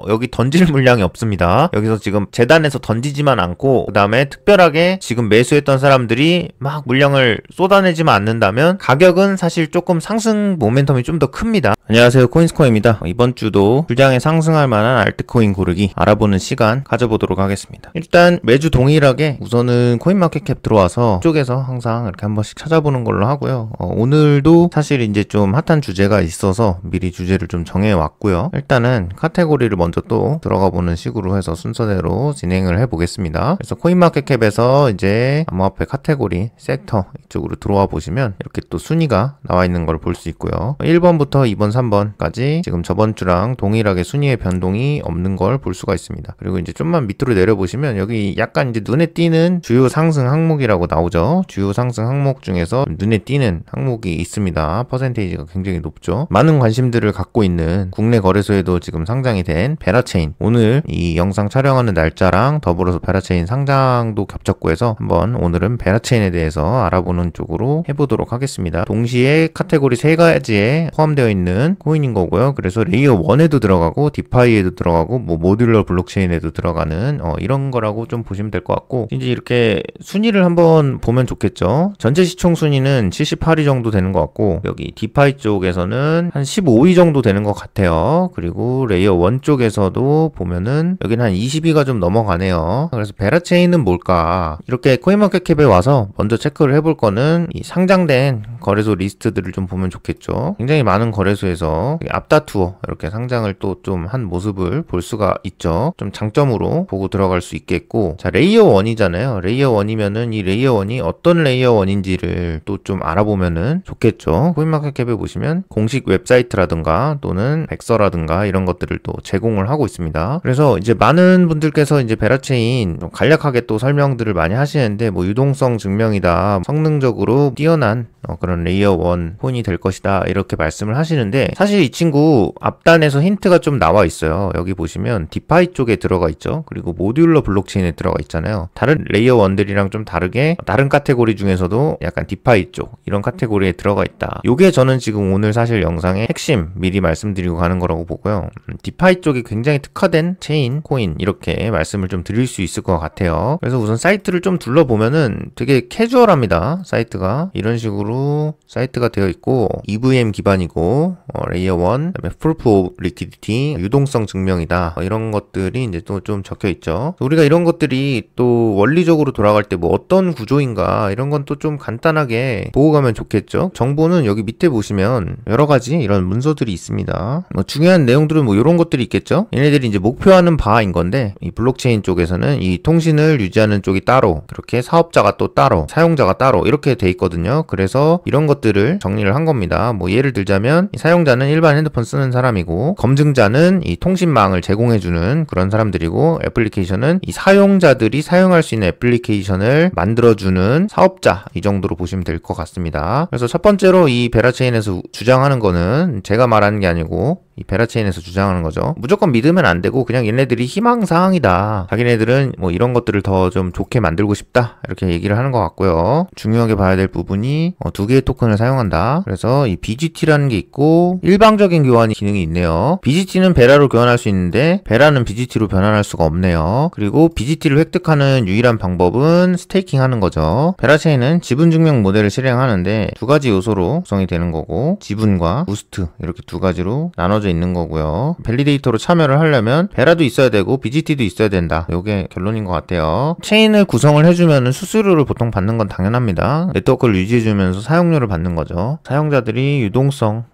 여기 던질 물량이 없습니다. 여기서 지금 재단에서 던지지만 않고, 그 다음에 특별하게 지금 매수했던 사람들이 막 물량을 쏟아내지만 않는다면 가격은 사실 조금 상승 모멘텀이 좀 더 큽니다. 안녕하세요, 코인스코어입니다. 이번 주도 불장에 상승할 만한 알트코인 고르기 알아보는 시간 가져보도록 하겠습니다. 일단 매주 동일하게 우선은 코인마켓캡 들어와서 쪽에서 항상 이렇게 한 번씩 찾아보는 걸로 하고요. 오늘도 사실 이제 좀 핫한 주제가 있어서 미리 주제를 좀 정해왔고요. 일단은 카테고리를 먼저 또 들어가 보는 식으로 해서 순서대로 진행을 해보겠습니다. 그래서 코인마켓캡에서 이제 암호화폐 카테고리 섹터 이쪽으로 들어와 보시면 이렇게 또 순위가 나와 있는 걸 볼 수 있고요. 1번부터 2번, 3번까지 지금 저번 주랑 동일하게 순위의 변동이 없는 걸 볼 수가 있습니다. 그리고 이제 좀만 밑으로 내려보시면 여기 약간 이제 눈에 띄는 주요 상승 항목이라고 나오죠. 주요 상승 항목 중에서 눈에 띄는 항목이 있습니다. 퍼센테이지가 굉장히 높죠. 많은 관심들을 갖고 있는 국내 거래소에도 지금 상장이 된 베라체인, 오늘 이 영상 촬영하는 날짜랑 더불어서 베라체인 상장도 겹쳤고 해서 한번 오늘은 베라체인에 대해서 알아보는 쪽으로 해보도록 하겠습니다. 동시에 카테고리 3가지에 포함되어 있는 코인인 거고요. 그래서 레이어 1에도 들어가고 디파이에도 들어가고 뭐 모듈러 블록체인에도 들어가는 이런 거라고 좀 보시면 될 것 같고, 이제 이렇게 순위를 한번 보면 좋겠죠. 전체 시총 순위는 78위 정도 되는 것 같고, 여기 디파이 쪽에서는 한 15위 정도 되는 것 같아요. 그리고 레이어 1 쪽에서도 보면은 여기는 한 20위가 좀 넘어가네요. 그래서 베라체인은 뭘까? 이렇게 코인마켓캡에 와서 먼저 체크를 해볼 거는 이 상장된 거래소 리스트들을 좀 보면 좋겠죠. 굉장히 많은 거래소에서 앞다투어 이렇게 상장을 또 좀 한 모습을 볼 수가 있죠. 좀 장점으로 보고 들어갈 수 있겠고, 자, 레이어 1이잖아요. 레이어 1이면은 이 레이어 1이 어떤 레이어 1인지를 또 좀 알아보면은 좋겠죠. 코인마켓캡에 보시면 공식 웹사이트라든가 또는 백서라든가 이런 것들을 또 제공을 하고 있습니다. 그래서 이제 많은 분들께서 이제 베라체인 좀 간략하게 또 설명들을 많이 하시는데, 뭐 유동성 증명이다, 성능적으로 뛰어난 그런 레이어 1 코인이 될 것이다, 이렇게 말씀을 하시는데, 사실 이 친구 앞단에서 힌트가 좀 나와 있어요. 여기 보시면 디파이 쪽에 들어가 있죠. 그리고 모듈러 블록체인에 들어가 있잖아요. 다른 레이어 1들이랑 좀 다르게 다른 카테고리 중에서도 약간 디파이 쪽 이런 카테고리에 들어가 있다. 요게 저는 지금 오늘 사실 영상의 핵심 미리 말씀드리고 가는 거라고 보고요. 디파이 쪽이 굉장히 특화된 체인, 코인 이렇게 말씀을 좀 드릴 수 있을 것 같아요. 그래서 우선 사이트를 좀 둘러보면은 되게 캐주얼합니다. 사이트가 이런 식으로 사이트가 되어 있고, EVM 기반이고 레이어 1, 그다음에 프루프 오브 리퀴디티, 유동성 증명이다, 이런 것들이 이제 또 좀 적혀 있죠. 우리가 이런 것들이 또 원리적으로 돌아갈 때 뭐 어떤 구조인가 이런 건 또 좀 간단하게 보고 가면 좋겠죠. 정보는 여기 밑에 보시면 여러 가지 이런 문서들이 있습니다. 뭐 중요한 내용들은 뭐 이런 것들이 있겠죠. 얘네들이 이제 목표하는 바인 건데, 이 블록체인 쪽에서는 이 통신을 유지하는 쪽이 따로, 그렇게 사업자가 또 따로, 사용자가 따로 이렇게 돼 있거든요. 그래서 이런 것들을 정리를 한 겁니다. 뭐 예를 들자면 이 사용자는 일반 핸드폰 쓰는 사람이고, 검증자는 이 통신망을 제공해주는 그런 사람들이고, 애플리케이션은 이 사용자들이 사용할 수 있는 애플리케이션을 만들어주는 사업자, 이 정도로 보시면 될 것 같습니다. 그래서 첫 번째로 이 베라체인에서 주장하는 거는 제가 말하는 게 아니고 이 베라체인에서 주장하는 거죠. 무조건 믿으면 안 되고 그냥 얘네들이 희망사항이다, 자기네들은 뭐 이런 것들을 더 좀 좋게 만들고 싶다, 이렇게 얘기를 하는 것 같고요. 중요하게 봐야 될 부분이 2개의 토큰을 사용한다. 그래서 이 BGT라는 게 있고, 일방적인 교환 기능이 있네요. BGT는 베라로 교환할 수 있는데 베라는 BGT로 변환할 수가 없네요. 그리고 BGT를 획득하는 유일한 방법은 스테이킹 하는 거죠. 베라체인은 지분 증명 모델을 실행하는데 2가지 요소로 구성이 되는 거고, 지분과 부스트 이렇게 2가지로 나눠져 있는 거고요. 밸리데이터로 참여를 하려면 베라도 있어야 되고 BGT도 있어야 된다. 요게 결론인 것 같아요. 체인을 구성을 해주면 수수료를 보통 받는 건 당연합니다. 네트워크를 유지해주면서 사용료를 받는 거죠. 사용자들이 유동성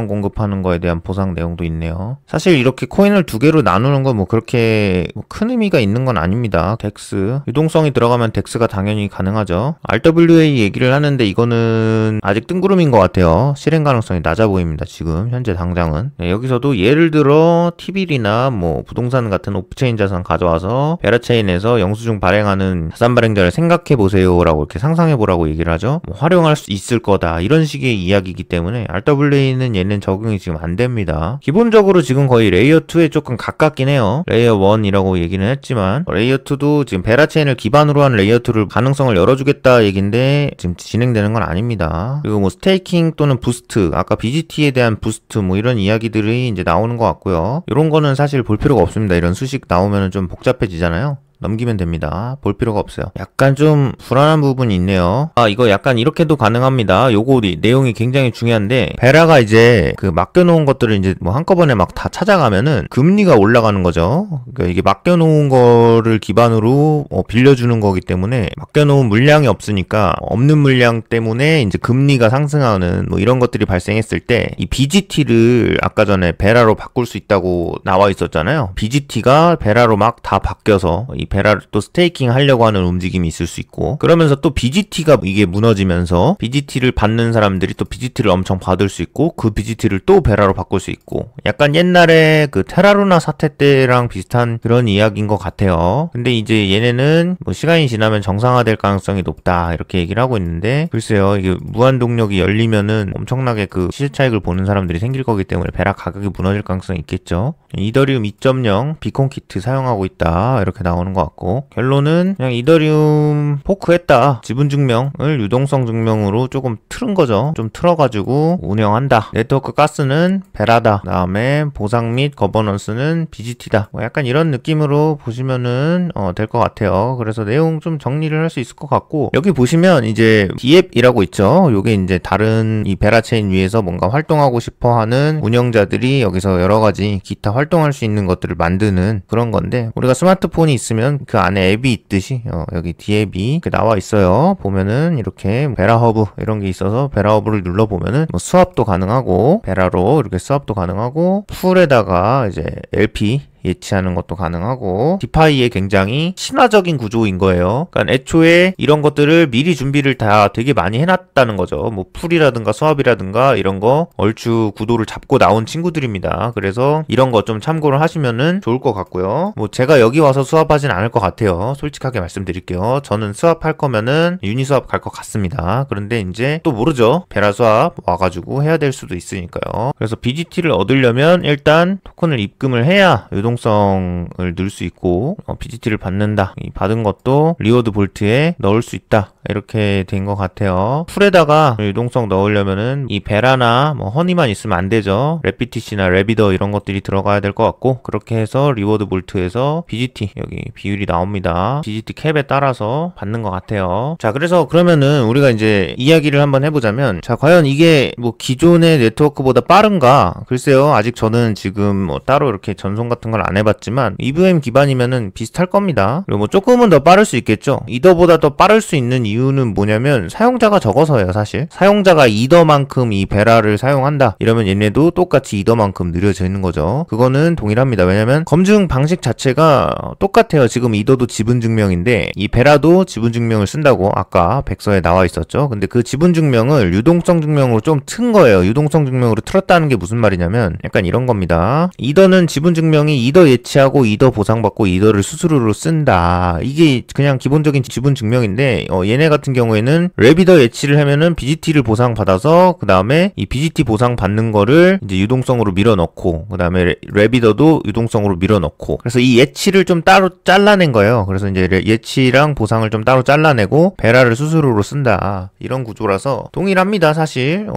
공급하는 거에 대한 보상 내용도 있네요. 사실 이렇게 코인을 2개로 나누는 건 뭐 그렇게 큰 의미가 있는 건 아닙니다. 덱스, 유동성이 들어가면 덱스가 당연히 가능하죠. RWA 얘기를 하는데 이거는 아직 뜬구름인 것 같아요. 실행 가능성이 낮아 보입니다. 지금 현재 당장은. 네, 여기서도 예를 들어 T빌이나 뭐 부동산 같은 오프체인 자산 가져와서 베라체인에서 영수증 발행하는 자산 발행자를 생각해 보세요 라고 이렇게 상상해 보라고 얘기를 하죠. 뭐 활용할 수 있을 거다, 이런 식의 이야기이기 때문에 RWA는 얘는 적용이 지금 안 됩니다. 기본적으로 지금 거의 레이어 2에 조금 가깝긴 해요. 레이어 1이라고 얘기는 했지만 레이어 2도 지금 베라체인을 기반으로 한 레이어 2를 가능성을 열어주겠다 얘긴데 지금 진행되는 건 아닙니다. 그리고 뭐 스테이킹 또는 부스트, 아까 BGT에 대한 부스트 뭐 이런 이야기 이야기들이 이제 나오는 것 같고요. 이런 거는 사실 볼 필요가 없습니다. 이런 수식 나오면은 좀 복잡해지잖아요. 넘기면 됩니다. 볼 필요가 없어요. 약간 좀 불안한 부분이 있네요. 이거 약간 이렇게도 가능합니다. 요거 내용이 굉장히 중요한데, 베라가 이제 그 맡겨놓은 것들을 이제 뭐 한꺼번에 막 다 찾아가면은 금리가 올라가는 거죠. 그러니까 이게 맡겨놓은 거를 기반으로 빌려주는 거기 때문에 맡겨놓은 물량이 없으니까 없는 물량 때문에 이제 금리가 상승하는 뭐 이런 것들이 발생했을 때 이 BGT를 아까 전에 베라로 바꿀 수 있다고 나와 있었잖아요. BGT가 베라로 막 다 바뀌어서 이 베라를 또 스테이킹 하려고 하는 움직임이 있을 수 있고, 그러면서 또 BGT가 이게 무너지면서 BGT를 받는 사람들이 또 BGT를 엄청 받을 수 있고, 그 BGT를 또 베라로 바꿀 수 있고, 약간 옛날에 그 테라루나 사태 때랑 비슷한 그런 이야기인 것 같아요. 근데 이제 얘네는 뭐 시간이 지나면 정상화될 가능성이 높다 이렇게 얘기를 하고 있는데, 글쎄요, 이게 무한 동력이 열리면은 엄청나게 그 시세 차익을 보는 사람들이 생길 거기 때문에 베라 가격이 무너질 가능성이 있겠죠. 이더리움 2.0 비콘 키트 사용하고 있다 이렇게 나오는 것 같고, 결론은 그냥 이더리움 포크했다, 지분 증명을 유동성 증명으로 조금 틀은 거죠. 좀 틀어가지고 운영한다. 네트워크 가스는 베라다, 그 다음에 보상 및 거버넌스는 BGT다, 뭐 약간 이런 느낌으로 보시면은 될 것 같아요. 그래서 내용 좀 정리를 할 수 있을 것 같고, 여기 보시면 이제 디앱이라고 있죠. 요게 이제 다른 이 베라 체인 위에서 뭔가 활동하고 싶어하는 운영자들이 여기서 여러 가지 기타 활동할 수 있는 것들을 만드는 그런 건데, 우리가 스마트폰이 있으면 그 안에 앱이 있듯이 여기 디앱이 이렇게 나와 있어요. 보면은 이렇게 베라허브 이런 게 있어서 베라허브를 눌러보면은 뭐 수압도 가능하고, 베라로 이렇게 수압도 가능하고, 풀에다가 이제 LP 예치하는 것도 가능하고, 디파이의 굉장히 친화적인 구조인 거예요. 그러니까 애초에 이런 것들을 미리 준비를 다 되게 많이 해놨다는 거죠. 뭐 풀이라든가 수압이라든가 이런 거 얼추 구도를 잡고 나온 친구들입니다. 그래서 이런 거 좀 참고를 하시면은 좋을 것 같고요. 뭐 제가 여기 와서 수압하진 않을 것 같아요. 솔직하게 말씀드릴게요. 저는 수압할 거면은 유니수압 갈 것 같습니다. 그런데 이제 또 모르죠. 베라 수압 와가지고 해야 될 수도 있으니까요. 그래서 BGT를 얻으려면 일단 토큰을 입금을 해야 유동성을 넣을 수 있고, BGT를 받는다. 이 받은 것도 리워드 볼트에 넣을 수 있다. 이렇게 된 것 같아요. 풀에다가 유동성 넣으려면은 이 베라나 뭐 허니만 있으면 안 되죠. 레피티시나 레비더 이런 것들이 들어가야 될 것 같고, 그렇게 해서 리워드 볼트에서 BGT 여기 비율이 나옵니다. BGT 캡에 따라서 받는 것 같아요. 자, 그래서 그러면은 우리가 이제 이야기를 한번 해보자면, 자, 과연 이게 뭐 기존의 네트워크보다 빠른가? 글쎄요, 아직 저는 지금 뭐 따로 이렇게 전송 같은 걸 안 해봤지만 EVM 기반이면은 비슷할 겁니다. 그리고 뭐 조금은 더 빠를 수 있겠죠. 이더보다 더 빠를 수 있는 이유는 뭐냐면 사용자가 적어서예요. 사실 사용자가 이더만큼 이 베라를 사용한다 이러면 얘네도 똑같이 이더만큼 느려지는 거죠. 그거는 동일합니다. 왜냐면 검증 방식 자체가 똑같아요. 지금 이더도 지분 증명인데 이 베라도 지분 증명을 쓴다고 아까 백서에 나와 있었죠. 근데 그 지분 증명을 유동성 증명으로 좀 튼 거예요. 유동성 증명으로 틀었다는 게 무슨 말이냐면 약간 이런 겁니다. 이더는 지분 증명이 이더 예치하고 이더 보상받고 이더를 수수료로 쓴다. 이게 그냥 기본적인 지분 증명인데, 얘네 같은 경우에는 레비더 예치를 하면은 BGT를 보상받아서 그 다음에 이 BGT 보상받는 거를 이제 유동성으로 밀어넣고, 그 다음에 레비더도 유동성으로 밀어넣고, 그래서 이 예치를 좀 따로 잘라낸 거예요. 그래서 이제 예치랑 보상을 좀 따로 잘라내고 베라를 수수료로 쓴다. 이런 구조라서 동일합니다. 사실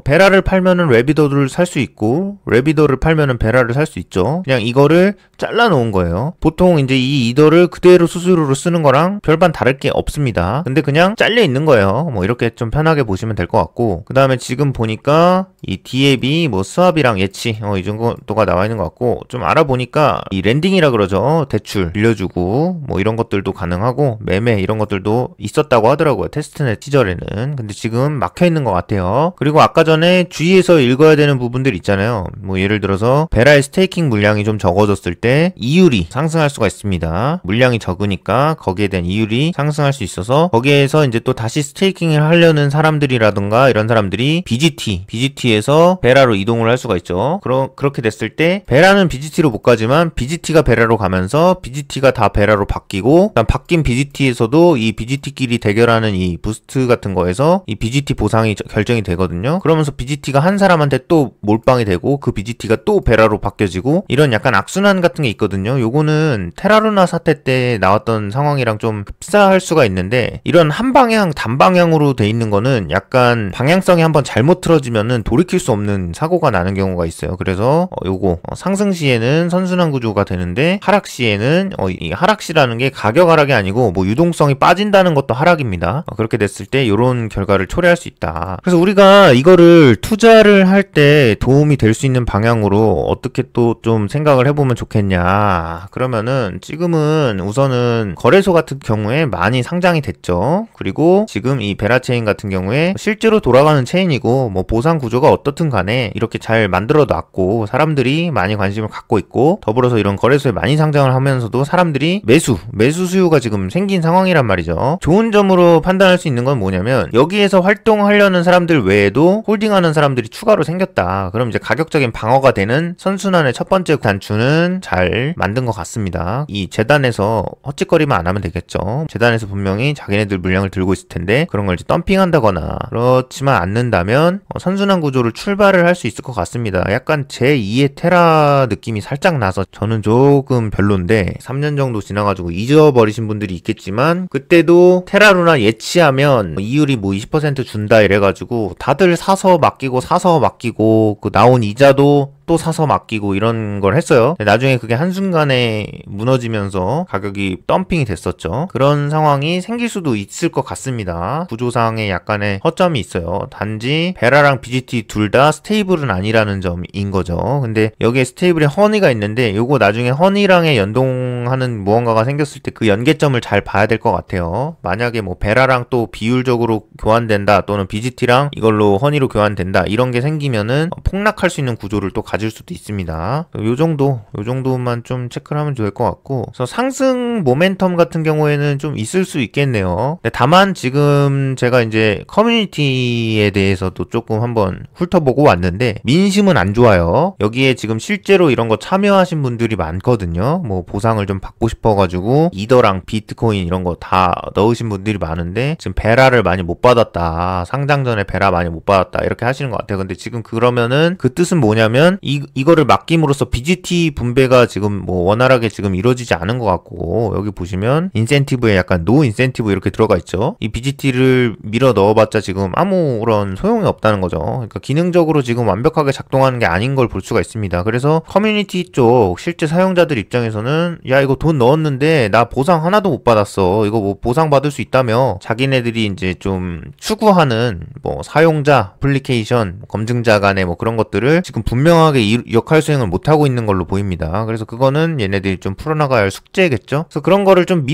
베라를 팔면은 레비더를 살 수 있고, 레비더를 팔면은 베라를 살 수 있죠. 그냥 이거를 잘라 놓은 거예요. 보통 이제 이 이더를 그대로 수수료로 쓰는 거랑 별반 다를 게 없습니다. 근데 그냥 잘려 있는 거예요. 뭐 이렇게 좀 편하게 보시면 될 것 같고, 그 다음에 지금 보니까 이 디앱이 뭐 수압이랑 예치 이 정도가 나와 있는 것 같고, 좀 알아보니까 이 렌딩이라 그러죠. 대출 빌려주고 뭐 이런 것들도 가능하고 매매 이런 것들도 있었다고 하더라고요. 테스트넷 시절에는. 근데 지금 막혀 있는 것 같아요. 그리고 아까 전에 주의해서 읽어야 되는 부분들 있잖아요. 뭐 예를 들어서 베라의 스테이킹 물량이 좀 적어졌을 때 이율이 상승할 수가 있습니다. 물량이 적으니까 거기에 대한 이율이 상승할 수 있어서 거기에서 이제 또 다시 스테이킹을 하려는 사람들이라든가 이런 사람들이 BGT에서 베라로 이동을 할 수가 있죠. 그렇게 됐을 때 베라는 BGT로 못 가지만 BGT가 베라로 가면서 BGT가 다 베라로 바뀌고, 바뀐 BGT에서도 이 BGT끼리 대결하는 이 부스트 같은 거에서 이 BGT 보상이 결정이 되거든요. 그러면서 BGT가 한 사람한테 또 몰빵이 되고 그 BGT가 또 베라로 바뀌어지고 이런 약간 악순환 같은 게 있거든요. 요거는 테라루나 사태 때 나왔던 상황이랑 좀 흡사할 수가 있는데, 이런 한 방향 단방향으로 돼 있는 거는 약간 방향성이 한번 잘못 틀어지면은 돌이킬 수 없는 사고가 나는 경우가 있어요. 그래서 요거 상승 시에는 선순환 구조가 되는데, 하락 시에는 이 하락시라는 게 가격 하락이 아니고 뭐 유동성이 빠진다는 것도 하락입니다. 그렇게 됐을 때 이런 결과를 초래할 수 있다. 그래서 우리가 이거를 투자를 할 때 도움이 될 수 있는 방향으로 어떻게 또 좀 생각을 해보면 좋겠냐. 그러면은 지금은 우선은 거래소 같은 경우에 많이 상장이 됐죠. 그리고 지금 이 베라체인 같은 경우에 실제로 돌아가는 체인이고 뭐 보상 구조가 어떻든 간에 이렇게 잘 만들어 놨고 사람들이 많이 관심을 갖고 있고, 더불어서 이런 거래소에 많이 상장을 하면서도 사람들이 매수 수요가 지금 생긴 상황이란 말이죠. 좋은 점으로 판단할 수 있는 건 뭐냐면, 여기에서 활동하려는 사람들 외에도 홀딩하는 사람들이 추가로 생겼다. 그럼 이제 가격적인 방어가 되는 선순환의 첫 번째 단추는 잘 만든 것 같습니다. 이 재단에서 헛짓거리만 안 하면 되겠죠. 재단에서 분명히 자기네들 물량을 들고 있을 텐데 그런 걸 이제 덤핑한다거나 그렇지만 않는다면 선순환 구조를 출발을 할 수 있을 것 같습니다. 약간 제2의 테라 느낌이 살짝 나서 저는 조금 별론데, 3년 정도 지나가지고 잊어버리신 분들이 있겠지만 그때도 테라루나 예치하면 이율이 뭐 20% 준다 이래가지고 다들 사서 맡기고 그 나온 이자도 또 사서 맡기고 이런 걸 했어요. 나중에 그게 한순간에 무너지면서 가격이 덤핑이 됐었죠. 그런 상황이 생길 수도 있을 것 같습니다. 구조상에 약간의 허점이 있어요. 단지 베라랑 BGT 둘 다 스테이블은 아니라는 점인 거죠. 근데 여기에 스테이블에 허니가 있는데, 요거 나중에 허니랑의 연동하는 무언가가 생겼을 때 그 연계점을 잘 봐야 될 것 같아요. 만약에 뭐 베라랑 또 비율적으로 교환된다, 또는 BGT랑 이걸로 허니로 교환된다, 이런 게 생기면은 폭락할 수 있는 구조를 또 가질 수도 있습니다. 요 정도만 좀 체크를 하면 좋을 것 같고, 그래서 상승 모멘텀 같은 경우에는 좀 있을 수 있겠네요. 다만 지금 제가 이제 커뮤니티에 대해서도 조금 한번 훑어보고 왔는데 민심은 안 좋아요. 여기에 지금 실제로 이런 거 참여하신 분들이 많거든요. 뭐 보상을 좀 받고 싶어가지고 이더랑 비트코인 이런 거 다 넣으신 분들이 많은데, 지금 베라를 많이 못 받았다, 상장 전에 베라 많이 못 받았다, 이렇게 하시는 것 같아요. 근데 지금 그러면은 그 뜻은 뭐냐면 이거를 맡김으로써 BGT 분배가 지금 뭐 원활하게 지금 이루어지지 않은 것 같고, 여기 보시면 인센티브에 약간 노 인센티브 이렇게 들어가 있죠. 이 BGT를 밀어 넣어봤자 지금 아무런 소용이 없다는 거죠. 그러니까 기능적으로 지금 완벽하게 작동하는 게 아닌 걸 볼 수가 있습니다. 그래서 커뮤니티 쪽 실제 사용자들 입장에서는 야, 이거 돈 넣었는데 나 보상 하나도 못 받았어, 이거 뭐 보상 받을 수 있다며 자기네들이 이제 좀 추구하는 뭐 사용자 애플리케이션 검증자 간의 뭐 그런 것들을 지금 분명하게 이 역할 수행을 못하고 있는 걸로 보입니다. 그래서 그거는 얘네들이 좀 풀어나가야 할 숙제겠죠. 그래서 그런 거를 좀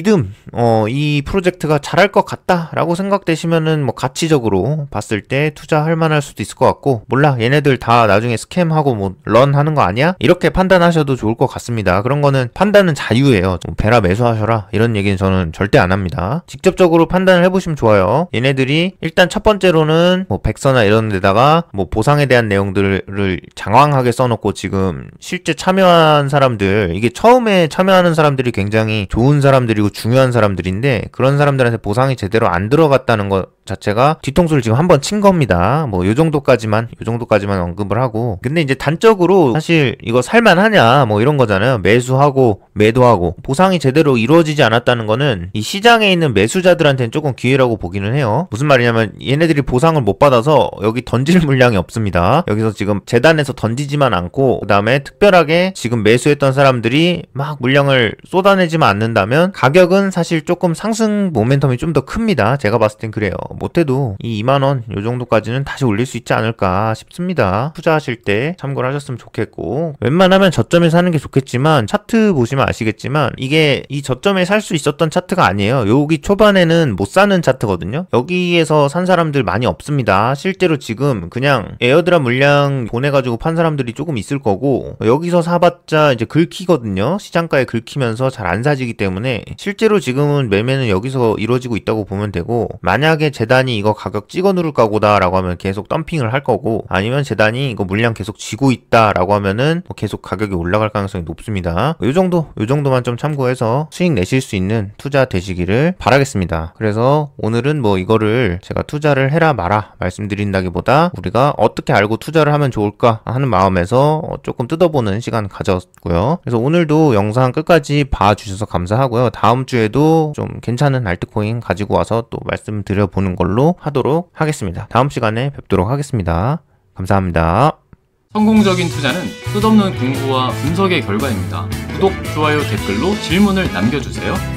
이 프로젝트가 잘할 것 같다라고 생각되시면은 뭐 가치적으로 봤을 때 투자할 만할 수도 있을 것 같고, 몰라 얘네들 다 나중에 스캠하고 뭐 런하는 거 아니야? 이렇게 판단하셔도 좋을 것 같습니다. 그런 거는 판단은 자유예요. 좀 베라 매수하셔라 이런 얘기는 저는 절대 안 합니다. 직접적으로 판단을 해보시면 좋아요. 얘네들이 일단 첫 번째로는 뭐 백서나 이런 데다가 뭐 보상에 대한 내용들을 장황하게 써놓고, 지금 실제 참여한 사람들, 이게 처음에 참여하는 사람들이 굉장히 좋은 사람들이고 중요한 사람들인데 그런 사람들한테 보상이 제대로 안 들어갔다는 것 자체가 뒤통수를 지금 한번 친 겁니다. 뭐 요 정도까지만 언급을 하고, 근데 이제 단적으로 사실 이거 살만하냐 뭐 이런 거잖아요. 매수하고 매도하고 보상이 제대로 이루어지지 않았다는 거는 이 시장에 있는 매수자들한테는 조금 기회라고 보기는 해요. 무슨 말이냐면 얘네들이 보상을 못 받아서 여기 던질 물량이 없습니다. 여기서 지금 재단에서 던지지만 않고, 그 다음에 특별하게 지금 매수했던 사람들이 막 물량을 쏟아내지만 않는다면 가격은 사실 조금 상승 모멘텀이 좀 더 큽니다. 제가 봤을 땐 그래요. 못해도 이 2만원 요 정도까지는 다시 올릴 수 있지 않을까 싶습니다. 투자하실 때 참고를 하셨으면 좋겠고, 웬만하면 저점에 사는 게 좋겠지만 차트 보시면 아시겠지만 이게 이 저점에 살 수 있었던 차트가 아니에요. 여기 초반에는 못 사는 차트거든요. 여기에서 산 사람들 많이 없습니다. 실제로 지금 그냥 에어드랍 물량 보내가지고 판 사람들이 조금 있을 거고, 여기서 사봤자 이제 긁히거든요. 시장가에 긁히면서 잘 안 사지기 때문에 실제로 지금은 매매는 여기서 이루어지고 있다고 보면 되고, 만약에 재단이 이거 가격 찍어 누를 거다 라고 하면 계속 덤핑을 할 거고, 아니면 재단이 이거 물량 계속 지고 있다 라고 하면은 뭐 계속 가격이 올라갈 가능성이 높습니다. 요 정도만 좀 참고해서 수익 내실 수 있는 투자 되시기를 바라겠습니다. 그래서 오늘은 뭐 이거를 제가 투자를 해라 마라 말씀드린다기보다 우리가 어떻게 알고 투자를 하면 좋을까 하는 마음에서 조금 뜯어보는 시간 가졌고요. 그래서 오늘도 영상 끝까지 봐주셔서 감사하고요. 다음 주에도 좀 괜찮은 알트코인 가지고 와서 또 말씀드려보는 걸로 하도록 하겠습니다. 다음 시간에 뵙도록 하겠습니다. 감사합니다. 성공적인 투자는 끝없는 공부와 분석의 결과입니다. 구독, 좋아요, 댓글로 질문을 남겨주세요.